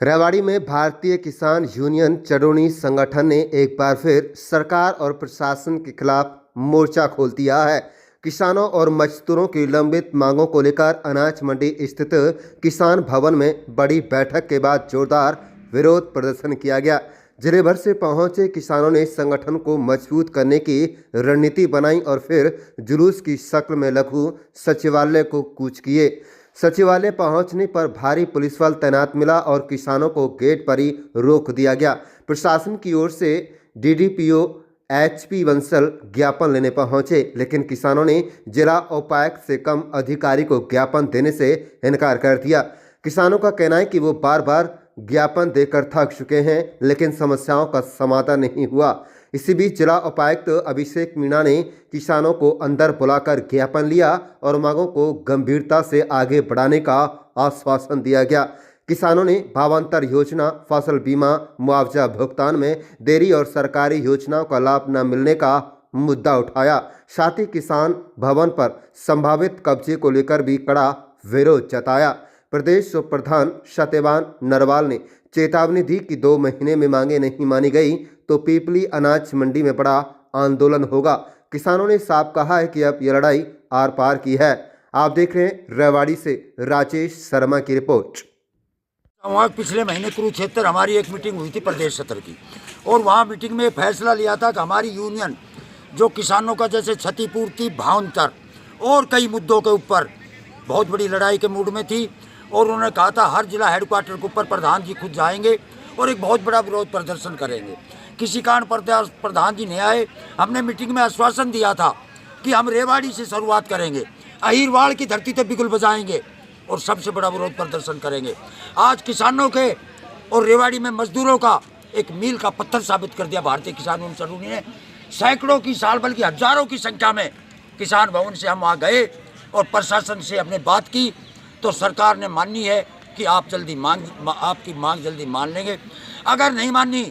रेवाड़ी में भारतीय किसान यूनियन चडोनी संगठन ने एक बार फिर सरकार और प्रशासन के खिलाफ मोर्चा खोल दिया है। किसानों और मजदूरों की लंबित मांगों को लेकर अनाज मंडी स्थित किसान भवन में बड़ी बैठक के बाद जोरदार विरोध प्रदर्शन किया गया। जिले भर से पहुंचे किसानों ने संगठन को मजबूत करने की रणनीति बनाई और फिर जुलूस की शक्ल में लघु सचिवालय को कूच किए। सचिवालय पहुंचने पर भारी पुलिस बल तैनात मिला और किसानों को गेट पर ही रोक दिया गया। प्रशासन की ओर से डीडीपीओ एचपी बंसल ज्ञापन लेने पहुंचे, लेकिन किसानों ने जिला उपायुक्त से कम अधिकारी को ज्ञापन देने से इनकार कर दिया। किसानों का कहना है कि वो बार बार ज्ञापन देकर थक चुके हैं, लेकिन समस्याओं का समाधान नहीं हुआ। इसी बीच जिला उपायुक्त अभिषेक मीणा ने किसानों को अंदर बुलाकर ज्ञापन लिया और मांगों को गंभीरता से आगे बढ़ाने का आश्वासन दिया गया। किसानों ने भावांतर योजना, फसल बीमा, मुआवजा भुगतान में देरी और सरकारी योजनाओं का लाभ न मिलने का मुद्दा उठाया। साथ ही किसान भवन पर संभावित कब्जे को लेकर भी कड़ा विरोध जताया। प्रदेश उप प्रधान सत्यवान नरवाल ने चेतावनी दी कि 2 महीने में मांगे नहीं मानी गई तो पीपली अनाज मंडी में बड़ा आंदोलन होगा। किसानों ने साफ कहा है कि अब यह लड़ाई आर पार की है। आप देख रहे हैं रेवाड़ी से राजेश शर्मा की रिपोर्ट। वहाँ पिछले महीने कुरुक्षेत्र हमारी एक मीटिंग हुई थी प्रदेश सत्र की, और वहाँ मीटिंग में फैसला लिया था कि हमारी यूनियन जो किसानों का जैसे क्षतिपूर्ति, भावांतर और कई मुद्दों के ऊपर बहुत बड़ी लड़ाई के मूड में थी, और उन्होंने कहा था हर जिला हेडक्वार्टर के ऊपर प्रधान जी खुद जाएंगे और एक बहुत बड़ा विरोध प्रदर्शन करेंगे। किसी कारण प्रधान जी नहीं आए। हमने मीटिंग में आश्वासन दिया था कि हम रेवाड़ी से शुरुआत करेंगे, अहिरवाड़ की धरती पर बिगुल बजाएंगे और सबसे बड़ा विरोध प्रदर्शन करेंगे। आज किसानों के और रेवाड़ी में मजदूरों का एक मील का पत्थर साबित कर दिया भारतीय किसान यूनियन चडोनी ने। सैकड़ों की साल बल्कि हजारों की संख्या में किसान भवन से हम वहाँ गए और प्रशासन से हमने बात की, तो सरकार ने मानी है कि आपकी मांग जल्दी मान लेंगे। अगर नहीं मानी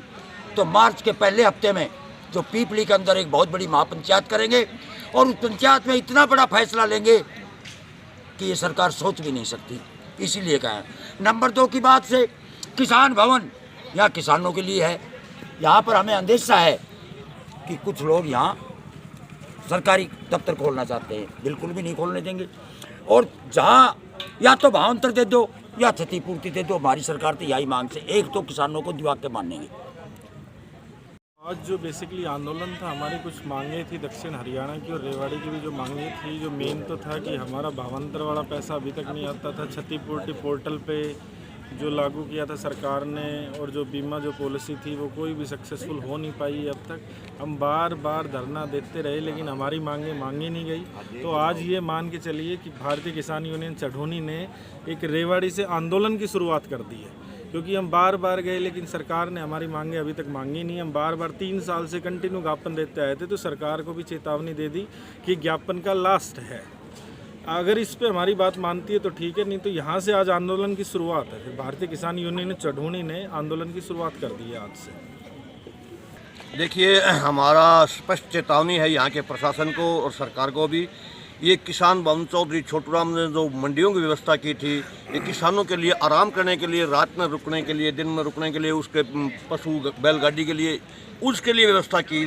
तो मार्च के पहले हफ्ते में जो पीपली के अंदर एक बहुत बड़ी महापंचायत करेंगे और उस पंचायत में इतना बड़ा फैसला लेंगे कि ये सरकार सोच भी नहीं सकती। इसीलिए कहा। नंबर 2 की बात से, किसान भवन यहाँ किसानों के लिए है। यहाँ पर हमें अंदेशा है कि कुछ लोग यहाँ सरकारी दफ्तर खोलना चाहते हैं, बिल्कुल भी नहीं खोलने देंगे। और जहाँ या तो भावांतर दे दो या क्षतिपूर्ति दे दो, हमारी सरकार तो यही मांग से एक तो किसानों को दिवा के मानेंगे। आज जो बेसिकली आंदोलन था, हमारी कुछ मांगे थी दक्षिण हरियाणा की और रेवाड़ी की भी जो मांगे थी। जो मेन तो था कि हमारा भावांतर वाला पैसा अभी तक नहीं आता था। क्षतिपूर्ति पोर्टल पे जो लागू किया था सरकार ने, और जो बीमा जो पॉलिसी थी वो कोई भी सक्सेसफुल हो नहीं पाई अब तक। हम बार बार धरना देते रहे लेकिन हमारी मांगे मांगी नहीं गई। तो आज ये मान के चलिए कि भारतीय किसान यूनियन चडोनी ने एक रेवाड़ी से आंदोलन की शुरुआत कर दी है, क्योंकि हम बार बार गए लेकिन सरकार ने हमारी मांगे अभी तक मांगी नहीं। हम बार बार 3 साल से कंटिन्यू ज्ञापन देते आए थे, तो सरकार को भी चेतावनी दे दी कि ज्ञापन का लास्ट है। अगर इस पे हमारी बात मानती है तो ठीक है, नहीं तो यहाँ से आज आंदोलन की शुरुआत है। फिर भारतीय किसान यूनियन चडोनी ने आंदोलन की शुरुआत कर दी है आज से। देखिए, हमारा स्पष्ट चेतावनी है यहाँ के प्रशासन को और सरकार को भी। ये किसान भवन चौधरी छोटूराम ने जो मंडियों की व्यवस्था की थी, ये किसानों के लिए आराम करने के लिए, रात में रुकने के लिए, दिन में रुकने के लिए, उसके पशु बैलगाड़ी के लिए, उसके लिए व्यवस्था की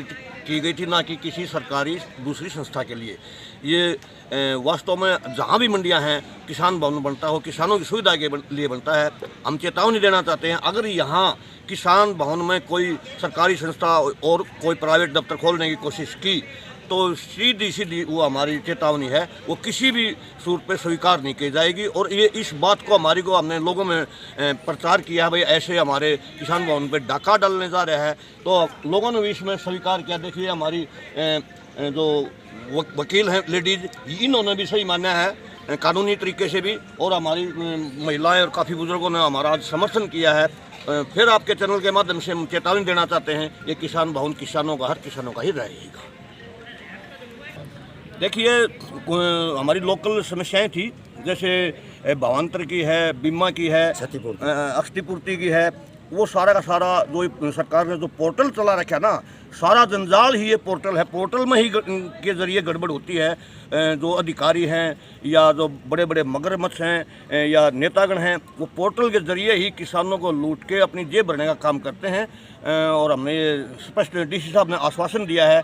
गई थी, ना कि किसी सरकारी दूसरी संस्था के लिए। ये वास्तव में जहाँ भी मंडियाँ हैं, किसान भवन बनता हो, किसानों की सुविधा के लिए बनता है। हम चेतावनी देना चाहते हैं, अगर यहाँ किसान भवन में कोई सरकारी संस्था और कोई प्राइवेट दफ्तर खोलने की कोशिश की तो सीधी वो हमारी चेतावनी है, वो किसी भी सूरत पे स्वीकार नहीं की जाएगी। और ये इस बात को हमने लोगों में प्रचार किया है, भाई ऐसे हमारे किसान भवन पे डाका डालने जा रहा है, तो लोगों ने भी इसमें स्वीकार किया। देखिए, हमारी जो वकील हैं लेडीज, इन्होंने भी सही माना है कानूनी तरीके से भी, और हमारी महिलाएं और काफ़ी बुजुर्गों ने हमारा आज समर्थन किया है। फिर आपके चैनल के माध्यम से हम चेतावनी देना चाहते हैं, ये किसान भवन किसानों का, हर किसानों का ही रहेगा। देखिए, हमारी लोकल समस्याएं थी, जैसे भावांतर की है, बीमा की है, क्षतिपूर्ति की है, वो सारा का सारा जो सरकार ने जो पोर्टल चला रखा है ना, सारा जंजाल ही ये पोर्टल है। पोर्टल में ही के ज़रिए गड़बड़ होती है। जो अधिकारी हैं या जो बड़े बड़े मगरमच्छ हैं या नेतागण हैं, वो पोर्टल के ज़रिए ही किसानों को लूट के अपनी जेब भरने का काम करते हैं। और हमने ये स्पष्ट डीसी साहब ने आश्वासन दिया है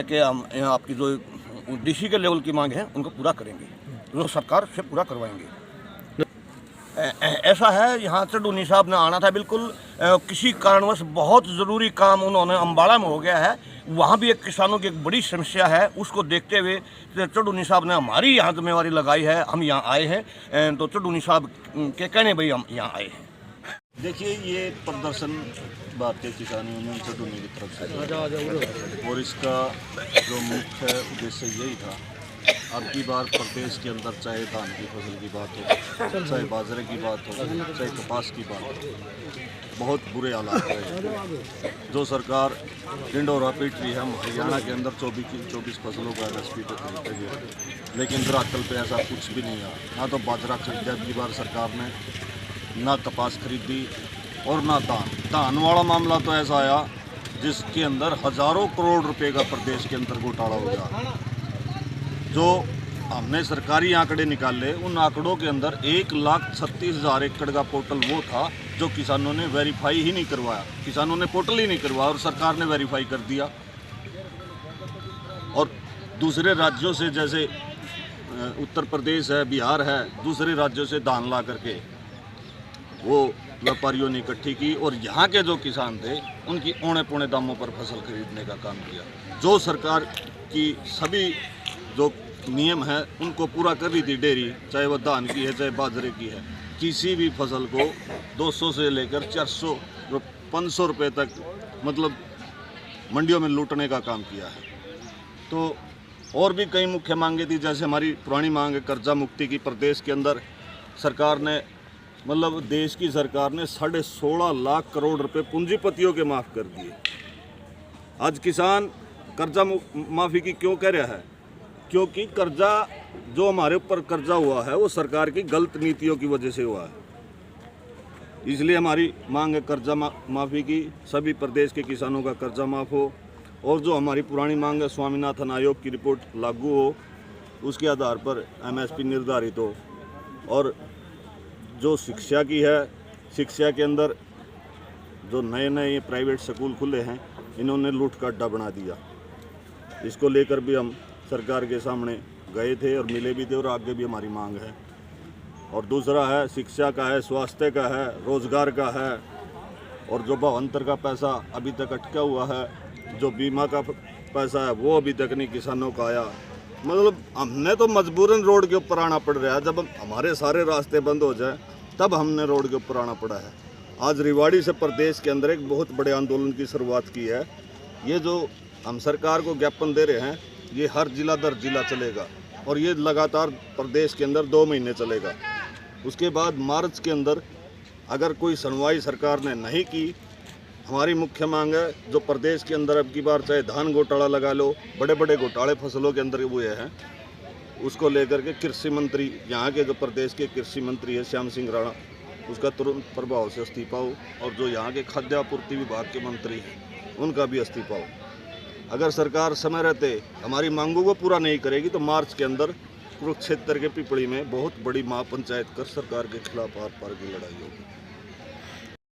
कि हम आपकी जो डीसी के लेवल की मांग है उनको पूरा करेंगे, जो सरकार से पूरा करवाएंगे। ऐसा है, यहाँ चडूनी साहब ने आना था, बिल्कुल किसी कारणवश बहुत ज़रूरी काम उन्होंने अम्बाड़ा में हो गया है, वहाँ भी एक किसानों की एक बड़ी समस्या है। उसको देखते हुए चडूनी साहब ने हमारी यहाँ जिम्मेवारी लगाई है, हम यहाँ आए हैं। तो चडूनी साहब के कहने भाई हम यहाँ आए हैं। देखिए, ये प्रदर्शन भारतीय किसान यूनियन चडूनी की तरफ से और इसका जो मुख्य उद्देश्य यही था, अब की बार प्रदेश के अंदर चाहे धान की फसल की बात हो, चाहे बाजरे की बात हो, चाहे कपास की बात हो, बहुत बुरे हालात रहे। जो सरकार ढिंढोरा पीट रही है, हम हरियाणा के अंदर 24 फसलों का MSP पे खरीदते हुए, लेकिन धरातल पे ऐसा कुछ भी नहीं आया। ना तो बाजरा खरीदा अब की बार सरकार ने, ना कपास खरीदी और ना धान वाला मामला तो ऐसा आया जिसके अंदर हज़ारों करोड़ रुपए का प्रदेश के अंदर घोटाला हो गया। जो हमने सरकारी आंकड़े निकाले, उन आंकड़ों के अंदर 1,36,000 एकड़ का पोर्टल वो था जो किसानों ने वेरीफाई ही नहीं करवाया। किसानों ने पोर्टल ही नहीं करवाया और सरकार ने वेरीफाई कर दिया। और दूसरे राज्यों से, जैसे उत्तर प्रदेश है, बिहार है, दूसरे राज्यों से धान ला करके वो व्यापारियों ने इकट्ठी की और यहाँ के जो किसान थे उनकी औने पौने दामों पर फसल खरीदने का काम किया। जो सरकार की सभी जो नियम है उनको पूरा कर रही थी डेयरी, चाहे वह धान की है चाहे बाजरे की है, किसी भी फसल को 200 से लेकर 400 500 रुपये तक मतलब मंडियों में लूटने का काम किया है। तो और भी कई मुख्य मांगे थी, जैसे हमारी पुरानी मांग है कर्जा मुक्ति की। प्रदेश के अंदर सरकार ने, मतलब देश की सरकार ने 16.5 लाख करोड़ रुपए पूंजीपतियों के माफ़ कर दिए। आज किसान कर्जा माफ़ी की क्यों कह रहा है? क्योंकि कर्जा जो हमारे ऊपर कर्जा हुआ है वो सरकार की गलत नीतियों की वजह से हुआ है। इसलिए हमारी मांग है कर्जा माफ़ी की, सभी प्रदेश के किसानों का कर्जा माफ़ हो। और जो हमारी पुरानी मांग है स्वामीनाथन आयोग की रिपोर्ट लागू हो, उसके आधार पर MSP निर्धारित हो। और जो शिक्षा की है, शिक्षा के अंदर जो नए नए प्राइवेट स्कूल खुले हैं, इन्होंने लूट का अड्डा बना दिया। इसको लेकर भी हम सरकार के सामने गए थे और मिले भी थे और आगे भी हमारी मांग है। और दूसरा है शिक्षा का है, स्वास्थ्य का है, रोज़गार का है। और जो भावांतर का पैसा अभी तक अटका हुआ है, जो बीमा का पैसा है वो अभी तक नहीं किसानों का आया। मतलब हमने तो मजबूरन रोड के ऊपर आना पड़ रहा है। जब हमारे सारे रास्ते बंद हो जाए तब हमने रोड के ऊपर आना पड़ा है। आज रेवाड़ी से प्रदेश के अंदर एक बहुत बड़े आंदोलन की शुरुआत की है। ये जो हम सरकार को ज्ञापन दे रहे हैं, ये हर जिला दर जिला चलेगा और ये लगातार प्रदेश के अंदर 2 महीने चलेगा। उसके बाद मार्च के अंदर अगर कोई सुनवाई सरकार ने नहीं की, हमारी मुख्य मांग है जो प्रदेश के अंदर अब की बार चाहे धान घोटाला लगा लो, बड़े बड़े घोटाले फसलों के अंदर हुए हैं, उसको लेकर के कृषि मंत्री, यहाँ के जो प्रदेश के कृषि मंत्री है श्याम सिंह राणा, उसका तुरंत प्रभाव से इस्तीफा हो। और जो यहाँ के खाद्य आपूर्ति विभाग के मंत्री हैं उनका भी इस्तीफा हो। अगर सरकार समय रहते हमारी मांगों को पूरा नहीं करेगी तो मार्च के अंदर कुरुक्षेत्र के पिपड़ी में बहुत बड़ी महापंचायत कर सरकार के खिलाफ आर पार की लड़ाई होगी।